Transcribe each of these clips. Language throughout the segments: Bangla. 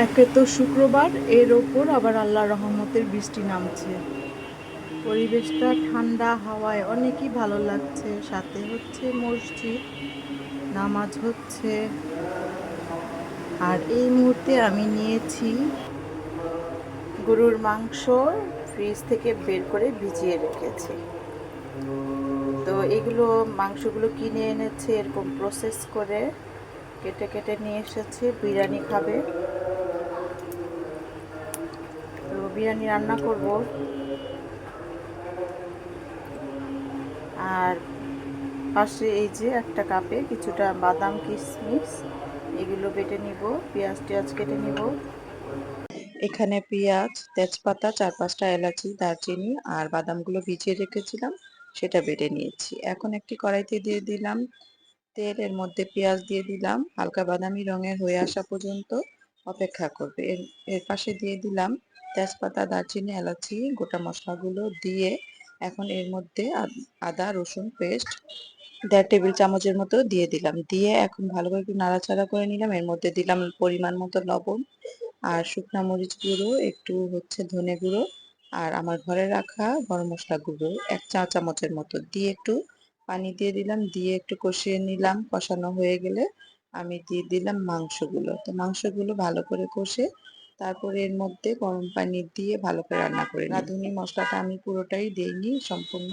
একে তো শুক্রবার, এর ওপর আবার আল্লাহর রহমতের বৃষ্টি নামছে। পরিবেশটা ঠান্ডা, হাওয়ায় অনেকই ভালো লাগছে। সাথে হচ্ছে মসজিদ, নামাজ হচ্ছে। আর এই মুহূর্তে আমি নিয়েছি গরুর মাংস, ফ্রিজ থেকে বের করে ভিজিয়ে রেখেছি। তো এগুলো মাংসগুলো কিনে এনেছে এরকম প্রসেস করে, কেটে কেটে নিয়ে এসেছে। বিরিয়ানি খাবে, তো বিরিয়ানি রান্না করব। আর পাশে এই যে একটা কাপে কিছুটা বাদাম, কিশমিশ এগুলো বেটে নিব, পেঁয়াজ টিয়াজ কেটে নিব। এখানে পেঁয়াজ, তেজপাতা, 4-5টা এলাচি, দারচিনি আর বাদামগুলো ভিজিয়ে রেখেছিলাম, সেটা বেটে নিয়েছি। এখন একটি কড়াইতে দিয়ে দিলাম তেল, এর মধ্যে পেঁয়াজ দিয়ে দিলাম, হালকা বাদামি রঙের হয়ে আসা পর্যন্ত অপেক্ষা করবে। এর পাশে দিয়ে দিলাম তেজপাতা, দারচিনি, এলাচি, গোটা মশলাগুলো দিয়ে এখন এর মধ্যে আদা রসুন পেস্ট 1.5 টেবিল চামচের মতো দিয়ে দিলাম। দিয়ে এখন ভালো করে একটু নাড়াচাড়া করে নিলাম। এর মধ্যে দিলাম পরিমাণ মতো লবণ আর শুকনা মরিচ গুঁড়ো, একটু হচ্ছে ধনে গুঁড়ো আর আমার ঘরে রাখা গরম মশলা গুঁড়ো 1 চা চামচের মতো দিয়ে একটু পানি দিয়ে দিলাম। দিয়ে একটু কষিয়ে নিলাম। কষানো হয়ে গেলে আমি দিয়ে দিলাম মাংসগুলো। তো মাংসগুলো ভালো করে কষে তারপরে এর মধ্যে গরম পানি দিয়ে ভালো করে রান্না করে রাঁধুনি মশলাটা আমি পুরোটাই দেইনি, সম্পূর্ণ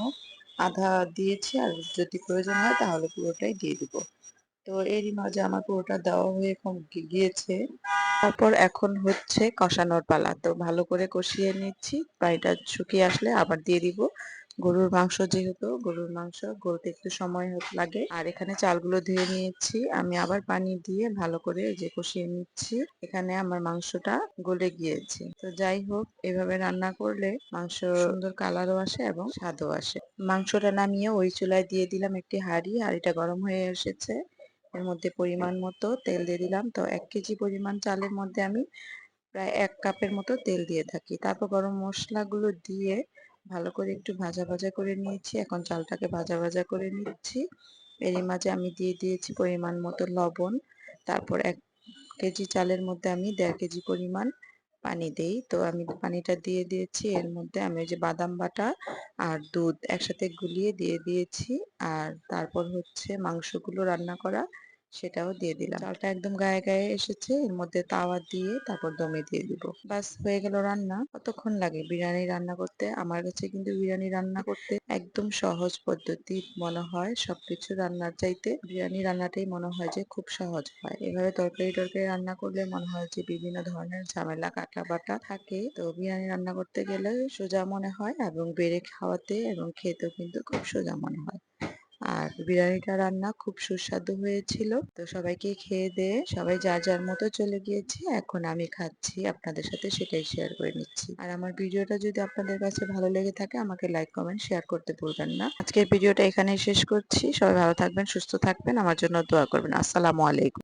আধা দিয়েছি। আর যদি প্রয়োজন হয় তাহলে পুরোটাই দিয়ে দিব। তো এরই মাঝে আমার পুরোটা দেওয়া হয়ে গিয়েছে। তারপর এখন হচ্ছে কষানোর পালা। তো ভালো করে কষিয়ে নিচ্ছি। পানিটা শুকিয়ে আসলে আবার দিয়ে দিব। গরুর মাংস, যেহেতু গরুর মাংস গলতে একটু সময় লাগে। আর এখানে চালগুলো ধুয়ে নিয়েছি। আমি আবার পানি দিয়ে ভালো করে এই যে কষিয়ে নিচ্ছি। এখানে আমার মাংসটা গলে গিয়েছে। তো যাই হোক, এভাবে রান্না করলে মাংস সুন্দর কালারও আসে এবং স্বাদও আসে। মাংসটা নামিয়ে ওই চুলায় দিয়ে দিলাম একটি হাঁড়ি। হাঁড়িটা গরম হয়ে এসেছে। এর মধ্যে পরিমাণ মতো তেল দিয়ে দিলাম। তো 1 কেজি পরিমাণ চালের মধ্যে আমি প্রায় 1 কাপের মতো তেল দিয়ে থাকি। তারপর গরম মশলাগুলো দিয়ে ভালো করে একটু ভাজা ভাজা করে নিয়েছি। এখন চালটাকে ভাজা ভাজা করে নিচ্ছি। এরই মাঝে আমি দিয়ে দিয়েছি পরিমাণ মতো লবণ। তারপর 1 কেজি চালের মধ্যে আমি 1.5 কেজি পরিমাণ পানি দেই। তো আমি পানিটা দিয়ে দিয়েছি। এর মধ্যে আমি ওই যে বাদাম বাটা আর দুধ একসাথে গুলিয়ে দিয়ে দিয়েছি। আর তারপর হচ্ছে মাংসগুলো রান্না করা, সেটাও দিয়ে দিলাম। চালটা একদম গায়ে গায়ে এসেছে। এর মধ্যে তাওয়া দিয়ে তারপর দমে দিয়ে দিব। বাস হয়ে গেল রান্না। কতক্ষণ লাগে বিরিয়ানি রান্না করতে? আমার কাছে কিন্তু বিরিয়ানি রান্না করতে একদম সহজ পদ্ধতি মনে হয়। সবকিছু রান্নার চাইতে বিরিয়ানি রান্নাটাই মনে হয় যে খুব সহজ হয়। এভাবে তরকারি টরকারি রান্না করলে মনে হয় যে বিভিন্ন ধরনের ঝামেলা কাটা বাটা থাকে। তো বিরিয়ানি রান্না করতে গেলে সোজা মনে হয় এবং বেড়ে খাওয়াতে এবং খেতেও কিন্তু খুব সোজা মনে হয়। আর বিরিয়ানিটা রান্না খুব সুস্বাদু হয়েছিল। তো সবাইকে খেয়ে দিয়ে সবাই যার যার মতো চলে গিয়েছে। এখন আমি খাচ্ছি, আপনাদের সাথে সেটাই শেয়ার করে নিচ্ছি। আর আমার ভিডিওটা যদি আপনাদের কাছে ভালো লেগে থাকে আমাকে লাইক কমেন্ট শেয়ার করতে ভুলবেন না। আজকের ভিডিওটা এখানেই শেষ করছি। সবাই ভালো থাকবেন, সুস্থ থাকবেন, আমার জন্য দোয়া করবেন। আসসালামু আলাইকুম।